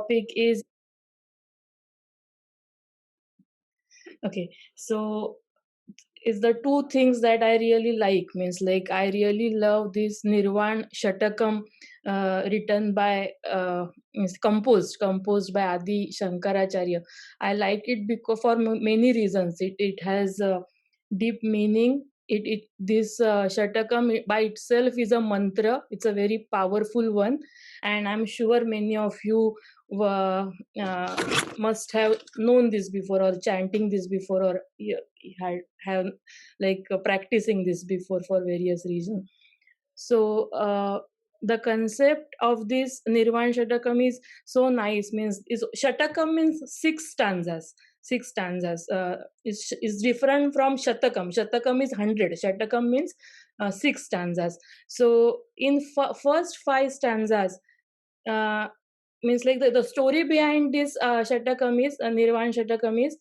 topic okay. So is the two things that I really like, means like I really love this Nirvan Shatakam, written by means composed by Adi Shankaracharya. I like it because for many reasons. It has deep meaning. It this Shatakam by itself is a mantra. It's a very powerful one, and I'm sure many of you uh, must have known this before, or chanting this before, or had have like practicing this before for various reasons. So the concept of this Nirvan Shatakam is so nice. Means is Shatakam means six stanzas. Six stanzas is different from Shatakam. Shatakam is 100. Shatakam means six stanzas. So in first five stanzas, uh, means like the story behind this Shatakam is Nirvan Shatakam is,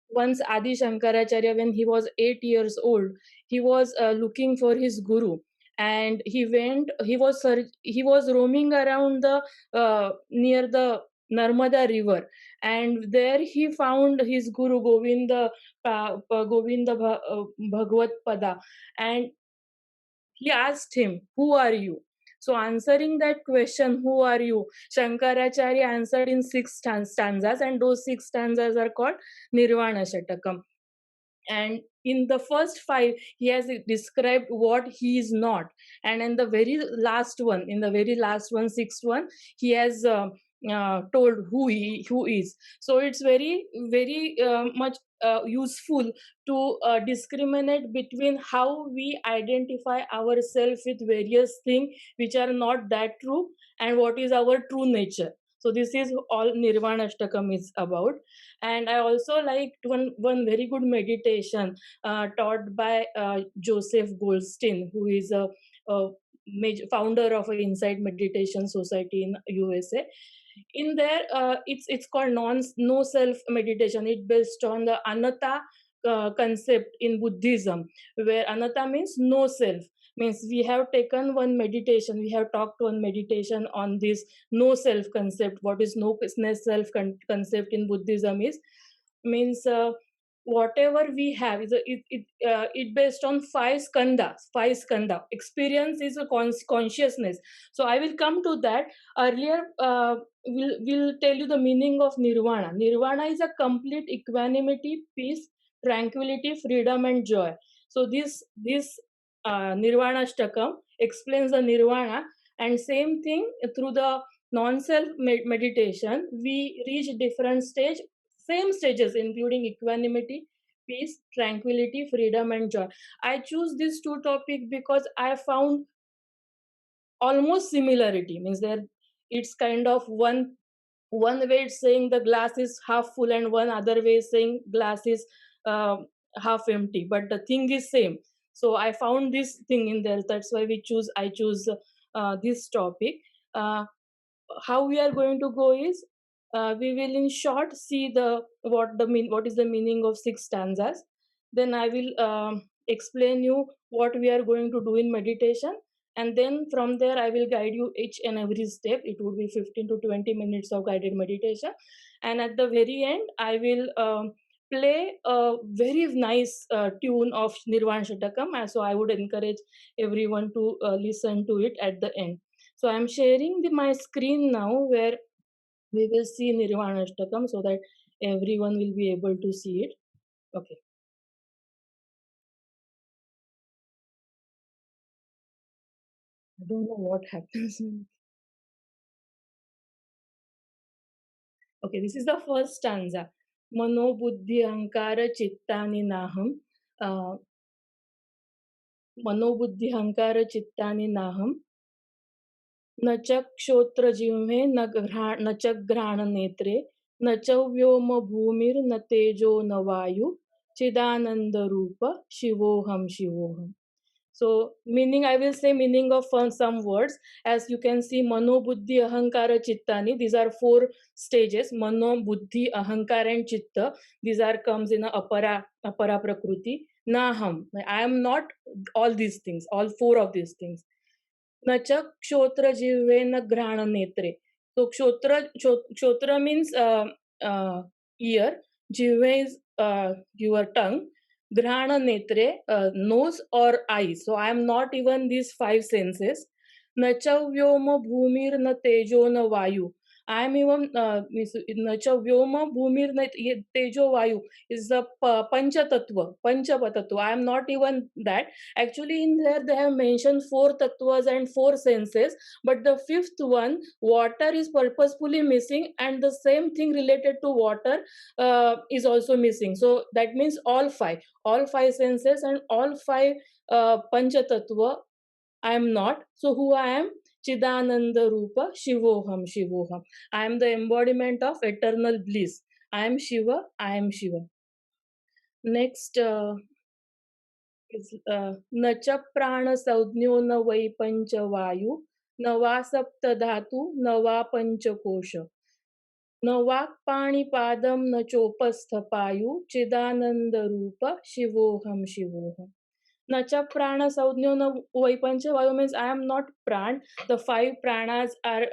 once Adi Shankaracharya, when he was 8 years old, he was looking for his guru, and he was roaming around the near the Narmada river, and there he found his guru Govinda Bhagavad Pada, and he asked him, "Who are you?" So, answering that question, "Who are you?" Shankaracharya answered in six stanzas, and those six stanzas are called Nirvana Shatakam. And in the first five, he has described what he is not, and in the very last one, sixth one, he has told who is. So it's very much useful to discriminate between how we identify ourselves with various things which are not that true, and what is our true nature. So this is all Nirvana Ashtakam is about. And I also liked one very good meditation taught by Joseph Goldstein, who is a major founder of an Insight Meditation Society in USA. In there, it's called no self meditation. It's based on the anatta concept in Buddhism, where anatta means no self. Means we have taken one meditation, we have talked one meditation on this no self concept. What is no self concept in Buddhism is, means whatever we have is it based on five skanda. Experience is a consciousness. So I will come to that. Earlier will tell you the meaning of Nirvana. Nirvana is a complete equanimity, peace, tranquility, freedom, and joy. So this Nirvana Shtakam explains the Nirvana, and same thing through the non-self meditation we reach different same stages, including equanimity, peace, tranquility, freedom, and joy. I choose these two topics because I found almost similarity. Means there, it's kind of one way it's saying the glass is half full, and one other way is saying glass is half empty, but the thing is same. So I found this thing in there. That's why I choose this topic. uh, how we are going to go is, we will in short see the what is the meaning of six stanzas. Then I will explain you what we are going to do in meditation, and then from there I will guide you each and every step. It would be 15 to 20 minutes of guided meditation, and at the very end I will play a very nice tune of Nirvan Shatakam. So I would encourage everyone to listen to it at the end. So I'm sharing my screen now, where we will see Nirvana Ashtakam, so that everyone will be able to see it. Okay. I don't know what happens. Okay, this is the first stanza. Mano buddhi ahankara chittani naham. Uh, Mano buddhi ahankara chittani naham. न च क्षोत्रजिह्वे न च घ्राणनेत्रे न च व्योम भूमिर्न तेजो न वायु चिदानंदरूप शिवोहम शिवोहम. So meaning, I will say meaning of some words. As you can see, mano buddhi ahankara chittani, these are four stages: mano buddhi ahankara and chitta. These are comes in a apara prakriti. Naham, I am not all these things, all four of these things. न च क्षोत्र जिह्वे न घ्राण नेत्रे. So Kshotra means ear, Jihve is your tongue, Grahana Netre, nose or eyes. So I am not even these five senses. Nacha Vyoma Bhumir na Tejo na Vayu. I am even Nacha Vyoma Bhumir na Tejo Vayu is the Panchapatattva. I am not even that. Actually, in there they have mentioned four tattvas and four senses, but the fifth one, water, is purposefully missing, and the same thing related to water is also missing. So that means all five senses and all five panchatattva I am not. So who I am? Chidananda Rupa Shivoham Shivoham. I am the embodiment of eternal bliss. I am Shiva. I am Shiva. Next is न च प्राणसंज्ञो न वै पंचवायु न वा सप्तधातु न वा पंचकोश न वाक्पाणिपादं न चोपस्थपायु चिदानंदरूप शिवोहम शिवोहम. Nacha prana saudnyo na vaipancha vayu means I am not pran. The five pranas are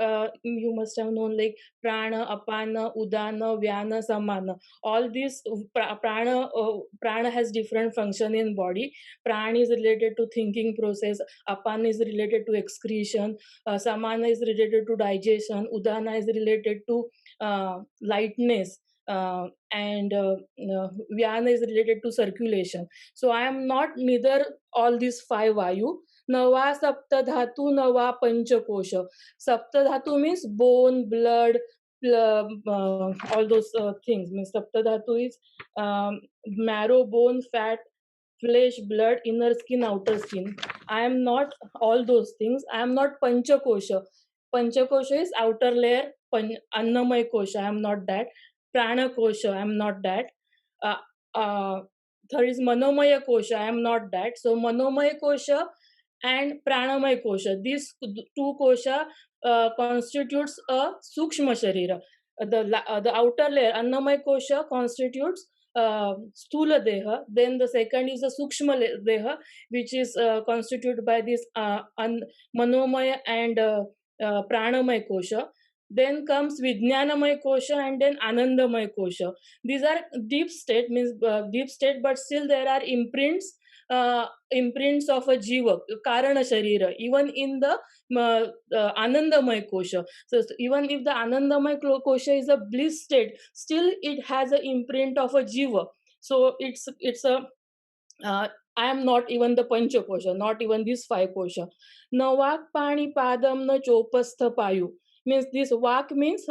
you must have known, like prana, apana, udana, vyana, samana. All these prana has different function in body. Prana is related to thinking process. Apana is related to excretion. Samana is related to digestion. Udana is related to lightness. And Vyana is related to circulation. So I am not neither all these five vayu. Nava sapta dhatu, nava panchakosha. Sapta dhatu means bone, blood, all those things. Means sapta dhatu is marrow, bone, fat, flesh, blood, inner skin, outer skin. I am not all those things. I am not panchakosha. Panchakosha is outer layer. Annamay kosha. I am not that. Prana kosha. I am not that. Uh, uh, there is manomaya kosha. I am not that. So manomaya kosha and pranamaya kosha, these two kosha constitutes a sukshma sharira. The outer layer annamaya kosha constitutes sthula deha. Then the second is the sukshma deha, which is constituted by this manomaya and pranamaya kosha. Then comes vijnanamaya kosha and then anandamaya kosha. These are deep state, means deep state, but still there are imprints of a jiva, karana sharira, even in the anandamaya kosha. So even if the anandamaya kosha is a bliss state, still it has an imprint of a jiva. So it's a I am not even the pancha kosha, not even these five kosha. Na vak pani padam na chopastha payu. Means this vak means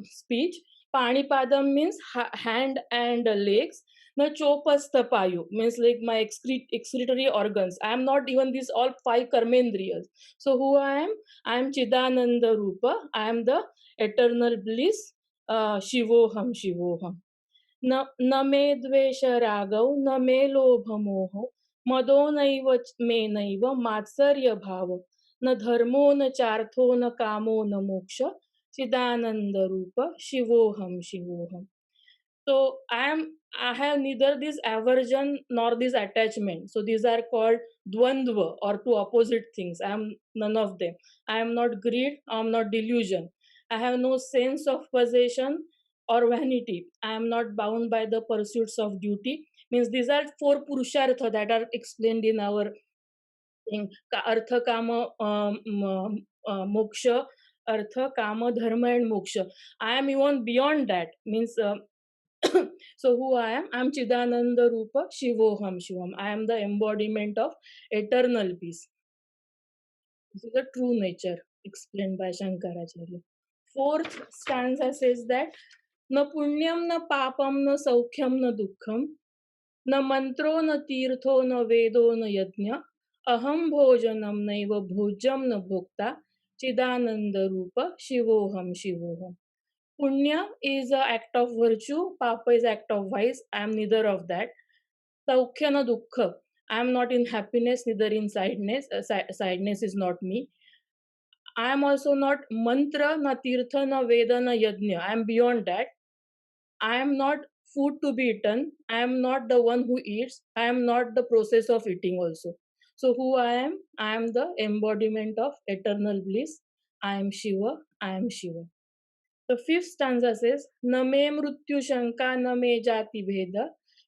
speech. Pani padam means hand and legs. Na chopastha payu means like my excretory organs. I am not even these all five karmendriyas. So who I am? I am Chidananda Rupa. I am the eternal bliss. Shivoham Shivoham. न मे द्वेष रागौ न मे लोभ मोह मदो नैव मे नैव मात्सर्य भाव न धर्मो न चार्थो न कामो न मोक्ष चिदानंद रूप शिवोहम शिवोहम. So I have neither this aversion nor this attachment. So these are called dvandva, or two opposite things. I am none of them. I am not greed, I am not delusion. I have no sense of possession or vanity. I am not bound by the pursuits of duty. Means these are four purushartha that are explained in our thing. Artha, kama, moksha, artha, kama, dharma and moksha. I am even beyond that. Means so who I am? I am Chidananda Rupa Shivoham Shivam. I am the embodiment of eternal peace. This is the true nature explained by Shankaracharya. Fourth stanza says that na punyam na papam na saukhyam na dukkham na mantro na tirtho na vedo na yajna aham bhojanam naiva bhojam na bhokta Chidananda Rupa Shivoham Shivoham. Punya is an act of virtue, Papa is act of vice. I am neither of that. Saukhya na dukkha. I am not in happiness, neither in sadness. Sadness is not me. I am also not mantra, na tirtha, na veda, na yajna. I am beyond that. I am not food to be eaten. I am not the one who eats. I am not the process of eating also. So who I am? I am the embodiment of eternal bliss. I am Shiva. I am Shiva. The fifth stanza says, "न मे मृत्यु शंका न मे जाति भेद,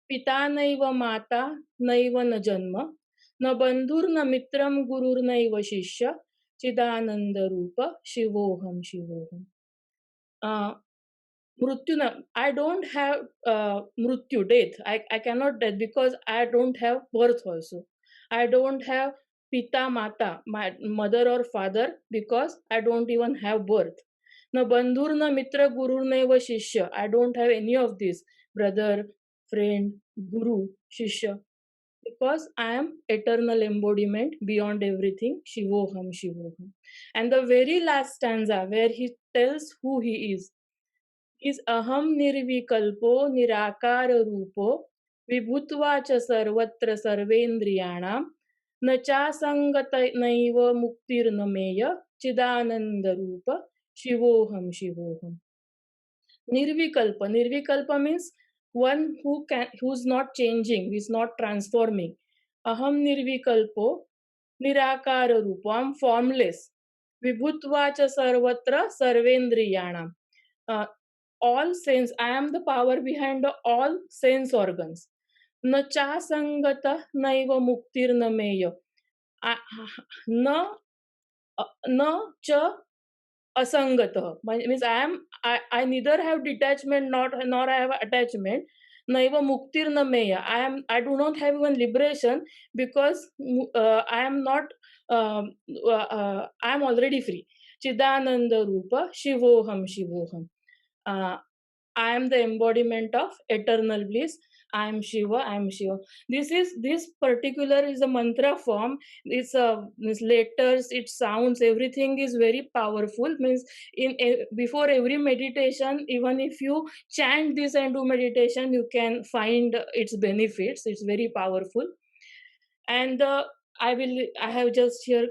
पिता नैव माता नैव न जन्म, न बंधुर्न मित्रं गुरुर्नैव शिष्य, चिदानंद रूप शिवोहम शिवोहम." Uh, Mrityu, I don't have Mrityu, death. I cannot death because I don't have birth also. I don't have Pita Mata, my mother or father, because I don't even have birth. Na bandhur na mitra guru na eva shishya. I don't have any of these, brother, friend, guru, shishya, because I am eternal embodiment beyond everything. Shivoham, Shivoham. And the very last stanza where he tells who he is अहम निर्विकल्पो निराकार रूपो विभुत्वा च सर्वत्र सर्वेन्द्रियाणां न चासंगतनैव मुक्तिर्न मेय चिदानंद रूप शिवोहम शिवोहम. Nirvikalpa means one who's not changing, who's not transforming. Aham nirvikalpo nirakara rupo, I'm formless. Vibhutva cha sarvatra sarvendriyanam. uh, all sense, I am the power behind all sense organs. न चा संगत नैव मुक्तिर्न मेय. न न च असंगत means I neither have detachment nor I have attachment. Naiva muktir na meya. I do not have even liberation because I am not I am already free. Chidananda Rupa Shivoham Shivoham. uh, I am the embodiment of eternal bliss. I am Shiva. I am Shiva. This particular is a mantra form. It's letters, it sounds, everything is very powerful. Means before every meditation, even if you chant this and do meditation, you can find its benefits. It's very powerful. And I have just here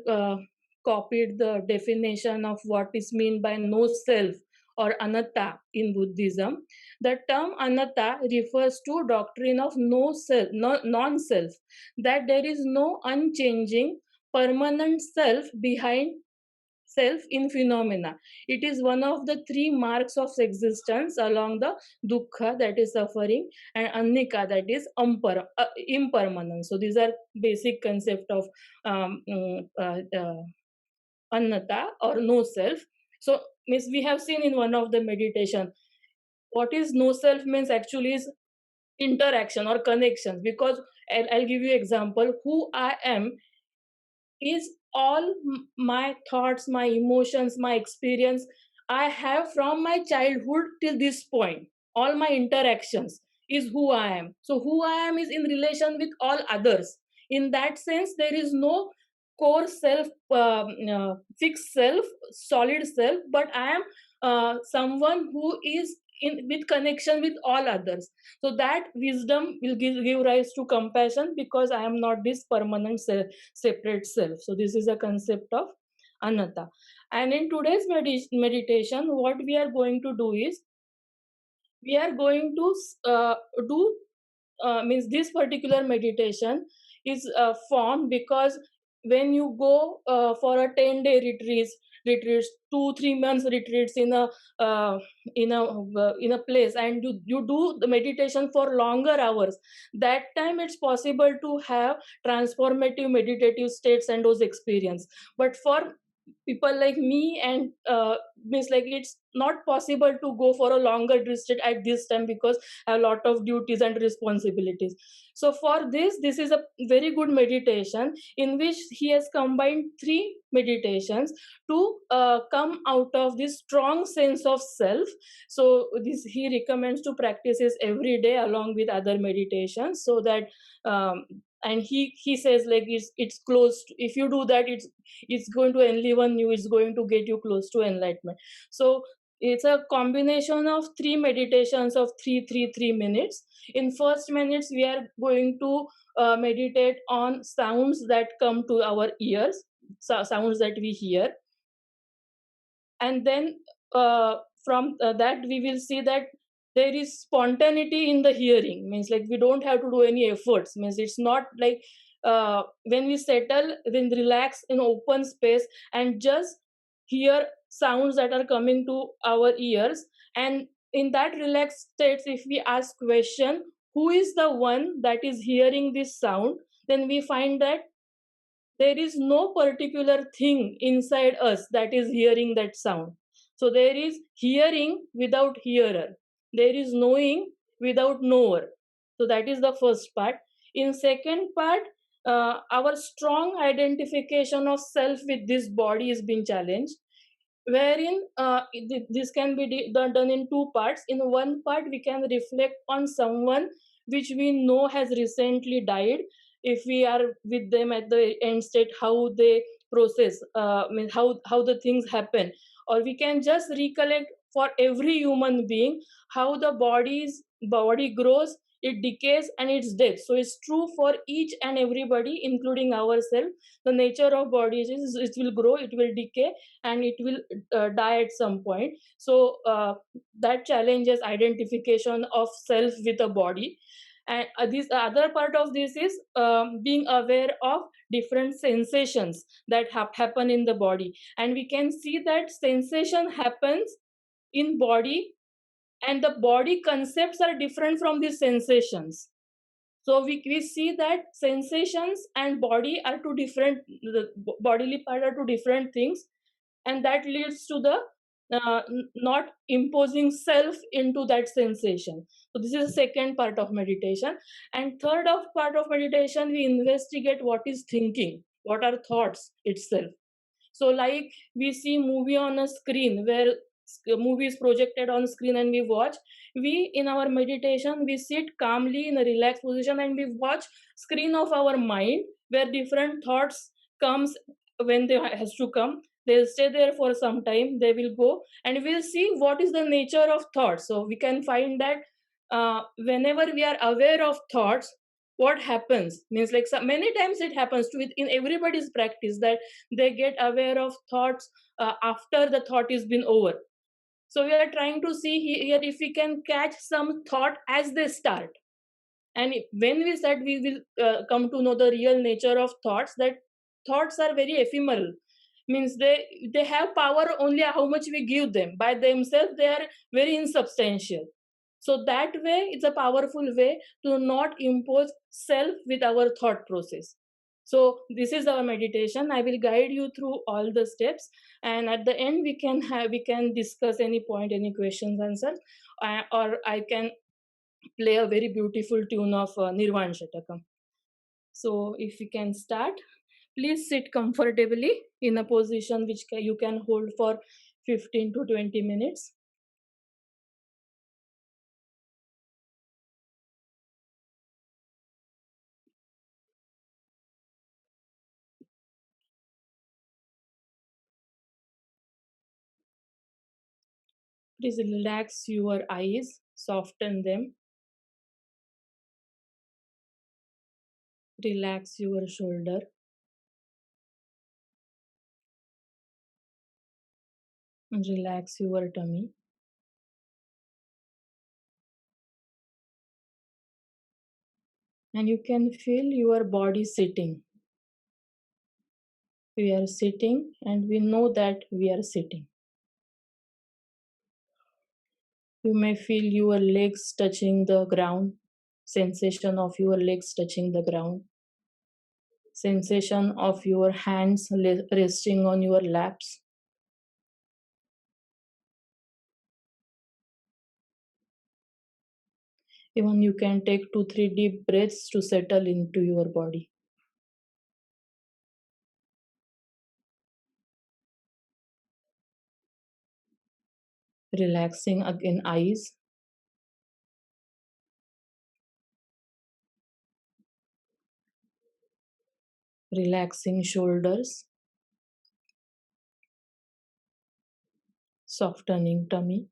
copied the definition of what is mean by no self or anatta in Buddhism. The term anatta refers to doctrine of no self, non-self, that there is no unchanging permanent self behind self in phenomena. It is one of the three marks of existence along the dukkha, that is suffering, and annika, that is impermanence. So these are basic concept of anatta or no self. So means we have seen in one of the meditation what is no self means actually is interaction or connections, because I'll give you example. Who I am is all my thoughts, my emotions, my experience I have from my childhood till this point. All my interactions is who I am. So who I am is in relation with all others. In that sense, there is no core self, fixed self, solid self, but I am someone who is in with connection with all others. So that wisdom will give rise to compassion, because I am not this permanent separate self. So this is a concept of anatta. And in today's meditation, what we are going to do is we are going to do means this particular meditation is formed because when you go for a 10-day retreats 2-3 months retreats uh, in a place, and you do the meditation for longer hours, that time it's possible to have transformative meditative states and those experience. But for people like me and means like it's not possible to go for a longer retreat at this time because a lot of duties and responsibilities. So for this is a very good meditation in which he has combined three meditations to come out of this strong sense of self. So this he recommends to practice this every day along with other meditations, so that and he says like it's close to, if you do that it's going to enliven you, it's going to get you close to enlightenment. So it's a combination of three meditations of 3 3 3 minutes. In first minutes we are going to meditate on sounds that come to our ears, sounds that we hear. And then from that we will see that there is spontaneity in the hearing, means like we don't have to do any efforts, means it's not like when we settle, when relax in open space and just hear sounds that are coming to our ears. And in that relaxed states, if we ask question, who is the one that is hearing this sound, then we find that there is no particular thing inside us that is hearing that sound. So there is hearing without hearer, there is knowing without knower. So that is the first part. In second part, our strong identification of self with this body is being challenged, wherein this can be done in two parts. In one part we can reflect on someone which we know has recently died. If we are with them at the end state, how they process, mean how the things happen. Or we can just recollect for every human being how the body grows, it decays, and it's death. So it's true for each and everybody, including ourselves. The nature of body is it will grow, it will decay, and it will die at some point. So that challenges identification of self with a body. And this other part of this is being aware of different sensations that happen in the body. And we can see that sensation happens in body, and the body concepts are different from these sensations. So we see that sensations and body are two different, the bodily part are two different things, and that leads to the not imposing self into that sensation. So this is the second part of meditation. And third of part of meditation, we investigate what is thinking, what are thoughts itself. So like we see movie on a screen, where movie is projected on screen and we watch. We in our meditation, we sit calmly in a relaxed position and we watch screen of our mind, where different thoughts comes. When they has to come, they'll stay there for some time, they will go, and we'll see what is the nature of thoughts. So we can find that whenever we are aware of thoughts, what happens means, like, so many times it happens to in everybody's practice that they get aware of thoughts after the thought is been over. So we are trying to see here if we can catch some thought as they start. And when we said we will come to know the real nature of thoughts, that thoughts are very ephemeral, means they have power only how much we give them. By themselves they are very insubstantial. So that way it's a powerful way to not impose self with our thought process. So this is our meditation. I will guide you through all the steps, and at the end we can discuss any point, any questions, answers, or I can play a very beautiful tune of Nirvan Shatakam. So if we can start, please sit comfortably in a position which you can hold for 15 to 20 minutes. Please relax your eyes, soften them, relax your shoulder, relax your tummy. And you can feel your body sitting. We are sitting and we know that we are sitting. You may feel your legs touching the ground, sensation of your legs touching the ground, sensation of your hands resting on your laps. Even you can take 2-3 deep breaths to settle into your body. Relaxing again eyes. Relaxing shoulders. Softening tummy.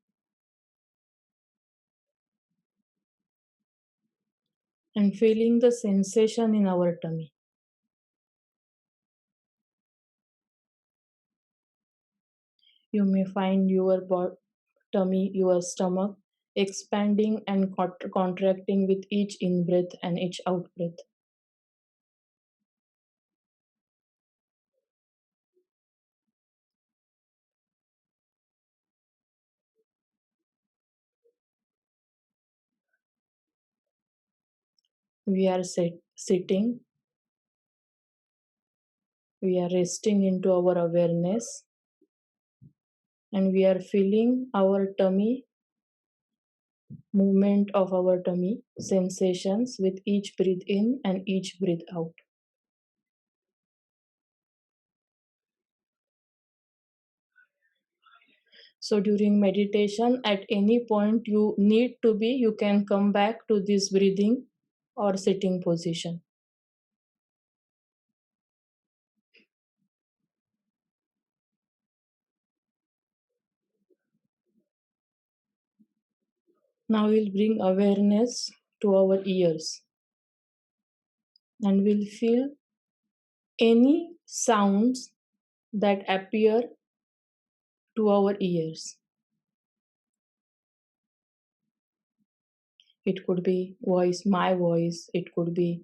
And feeling the sensation in our tummy. You may find your tummy, your stomach, expanding and contracting with each in breath and each out breath. We are sitting, we are resting into our awareness, and we are feeling our tummy, movement of our tummy, sensations with each breath in and each breath out. So during meditation, at any point you need to be, you can come back to this breathing or sitting position. Now we'll bring awareness to our ears and we'll feel any sounds that appear to our ears. It could be voice, my voice, it could be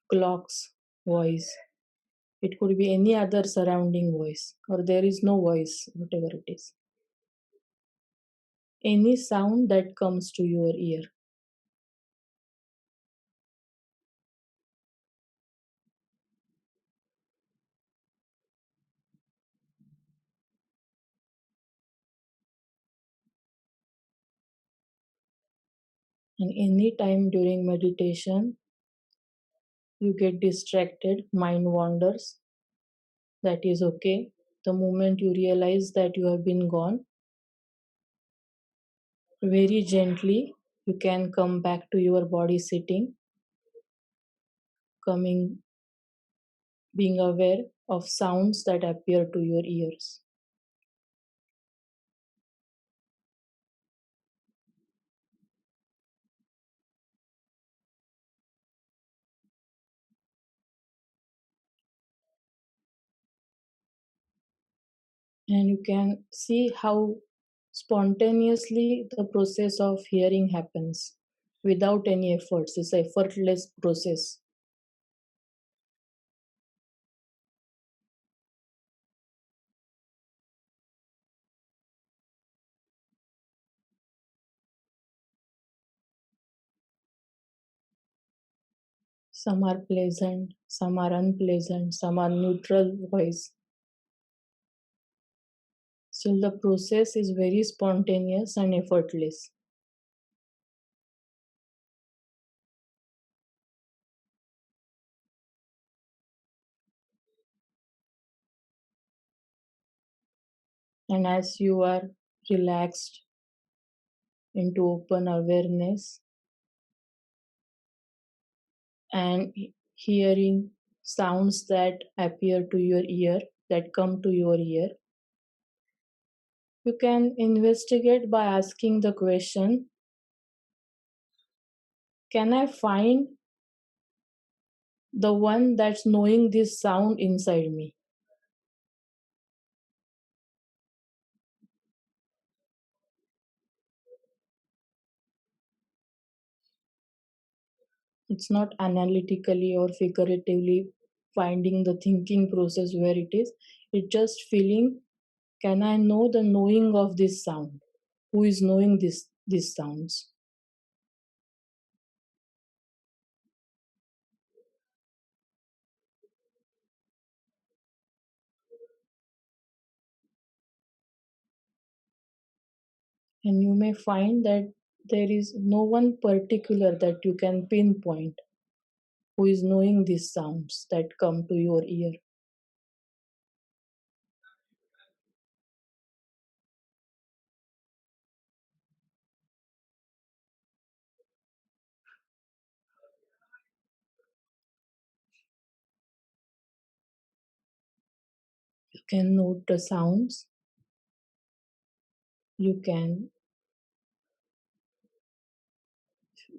clock's voice, it could be any other surrounding voice, or there is no voice, whatever it is. Any sound that comes to your ear. And any time during meditation, you get distracted, mind wanders, that is okay. The moment you realize that you have been gone, very gently you can come back to your body sitting, coming, being aware of sounds that appear to your ears. And you can see how spontaneously the process of hearing happens without any efforts. It's an effortless process. Some are pleasant, some are unpleasant, some are neutral voice. Still, the process is very spontaneous and effortless. And as you are relaxed into open awareness and hearing sounds that appear to your ear, that come to your ear, you can investigate by asking the question, can I find the one that's knowing this sound inside me? It's not analytically or figuratively finding the thinking process where it is. It's just feeling, can I know the knowing of this sound? Who is knowing these sounds? And you may find that there is no one particular that you can pinpoint who is knowing these sounds that come to your ear. You can note the sounds. You can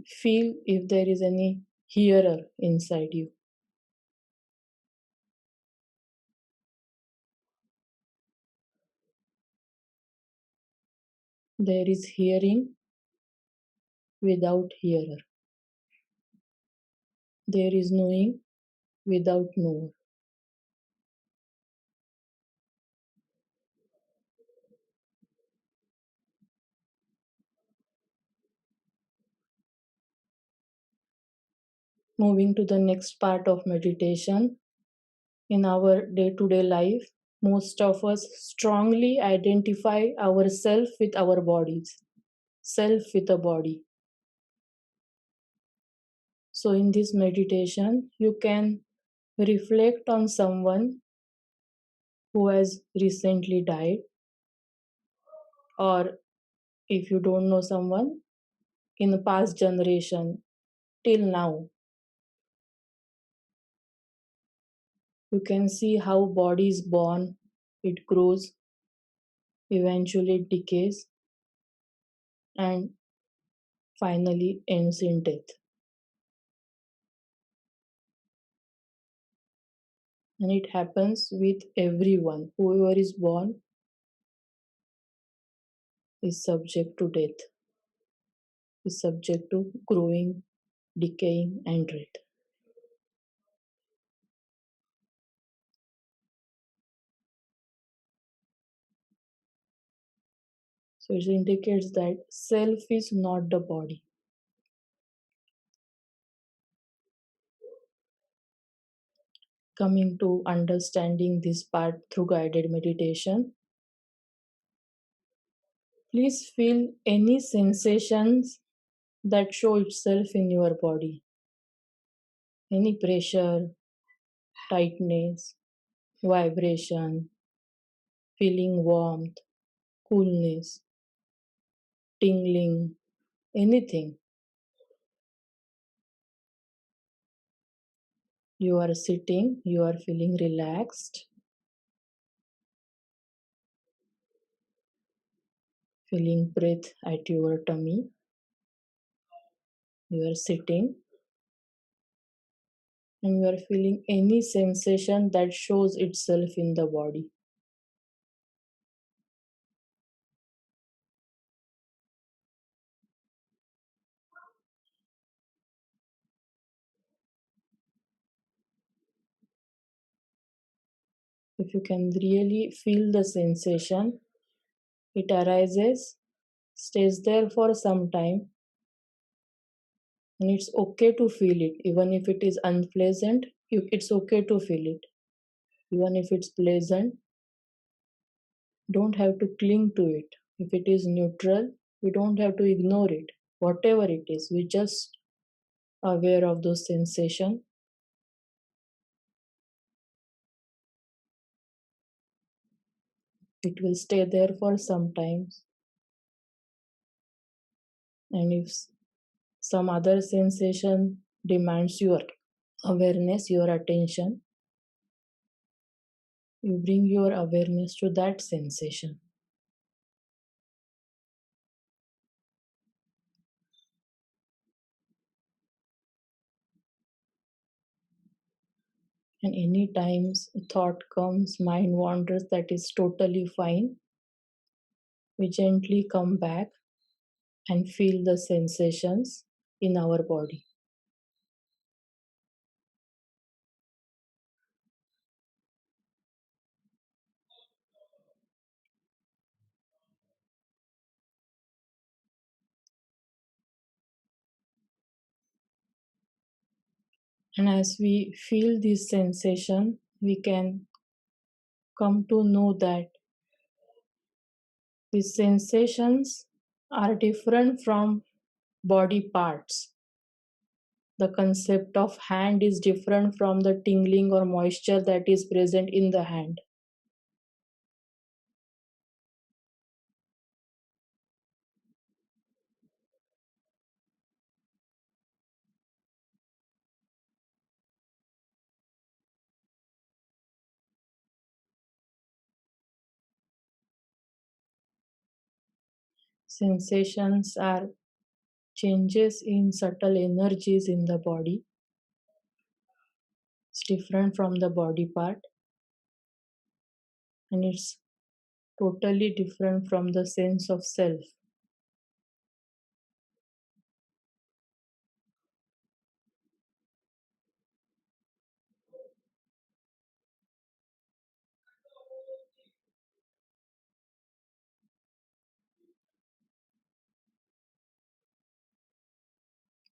feel if there is any hearer inside you. There is hearing without hearer. There is knowing without knower. Moving to the next part of meditation. In our day to day life, most of us strongly identify ourselves with our bodies, self with a body. So, in this meditation, you can reflect on someone who has recently died, or if you don't know someone in the past generation till now. You can see how body is born, it grows, eventually it decays, and finally ends in death. And it happens with everyone. Whoever is born is subject to death, is subject to growing, decaying, and death. So it indicates that self is not the body. Coming to understanding this part through guided meditation, please feel any sensations that show itself in your body. Any pressure, tightness, vibration, feeling warmth, coolness, tingling, anything. You are sitting, you are feeling relaxed, feeling breath at your tummy. You are sitting and you are feeling any sensation that shows itself in the body. If you can really feel the sensation, it arises, stays there for some time, and it's okay to feel it. Even if it is unpleasant, it's okay to feel it. Even if it's pleasant, don't have to cling to it. If it is neutral, we don't have to ignore it. Whatever it is, we just aware of those sensation. It will stay there for some time. And if some other sensation demands your awareness, your attention, you bring your awareness to that sensation. And any times a thought comes, mind wanders, that is totally fine. We gently come back and feel the sensations in our body. And as we feel this sensation, we can come to know that these sensations are different from body parts. The concept of hand is different from the tingling or moisture that is present in the hand. Sensations are changes in subtle energies in the body. It's different from the body part, and it's totally different from the sense of self.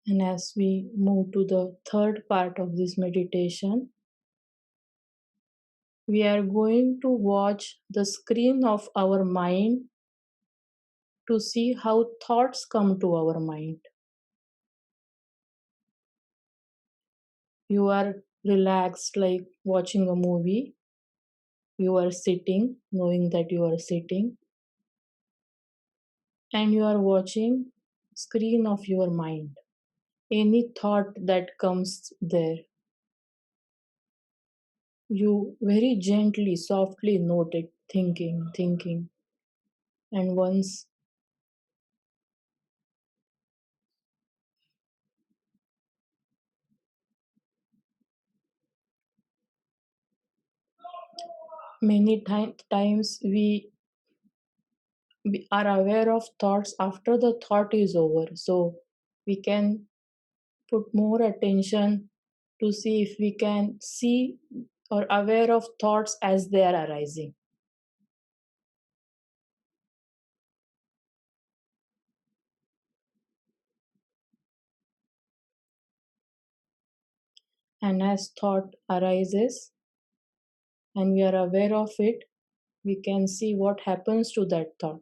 And as we move to the third part of this meditation, we are going to watch the screen of our mind to see how thoughts come to our mind. You are relaxed, like watching a movie. You are sitting, knowing that you are sitting, and you are watching screen of your mind. Any thought that comes there, you very gently, softly note it, thinking. And once many times we are aware of thoughts after the thought is over. So we can put more attention to see if we can see or aware of thoughts as they are arising. And as thought arises and we are aware of it, we can see what happens to that thought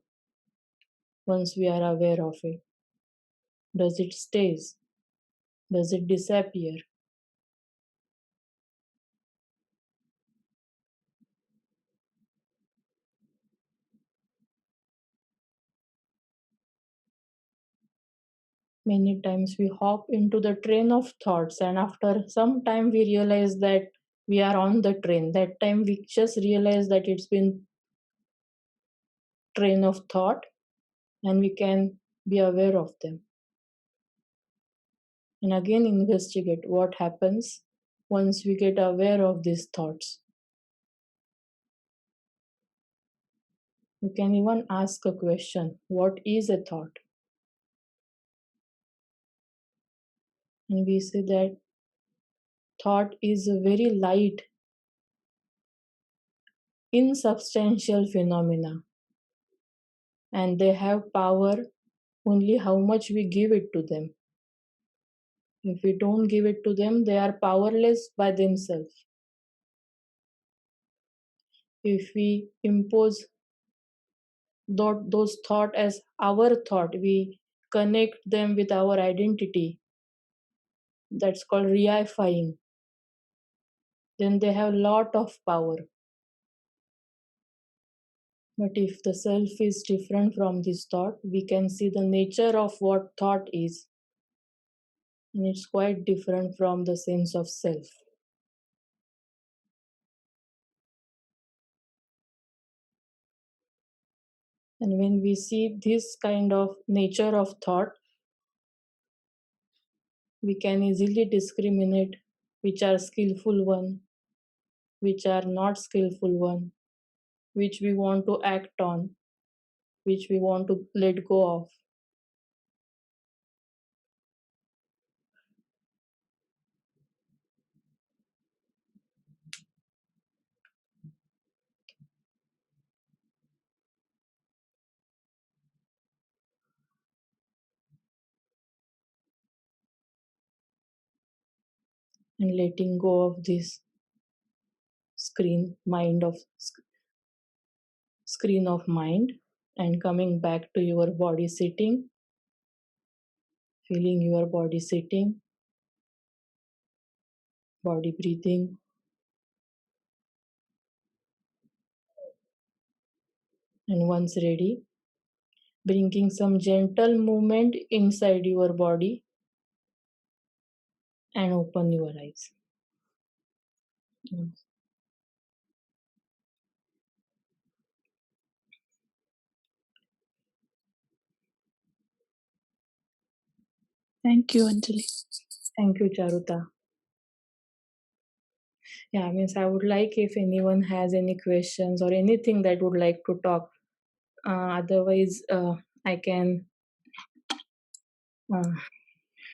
once we are aware of it. Does it stays? Does it disappear? Many times we hop into the train of thoughts, and after some time we realize that we are on the train. That time we just realize that it's been train of thought, and we can be aware of them. And again investigate what happens once we get aware of these thoughts. You can even ask a question: what is a thought? And we say that thought is a very light, insubstantial phenomena, and they have power only how much we give it to them. If we don't give it to them, they are powerless by themselves. If we impose those thought as our thought, we connect them with our identity. That's called reifying. Then they have lot of power. But if the self is different from this thought, we can see the nature of what thought is. And it's quite different from the sense of self. And when we see this kind of nature of thought, we can easily discriminate which are skillful one, which are not skillful one, which we want to act on, which we want to let go of. And letting go of this screen of mind, and coming back to your body sitting, feeling your body sitting, body breathing, and once ready, bringing some gentle movement inside your body and open your eyes. Thank you, Anjali. Thank you, Charuta. Yeah, means I would like if anyone has any questions or anything that would like to talk. Otherwise, I can. Uh,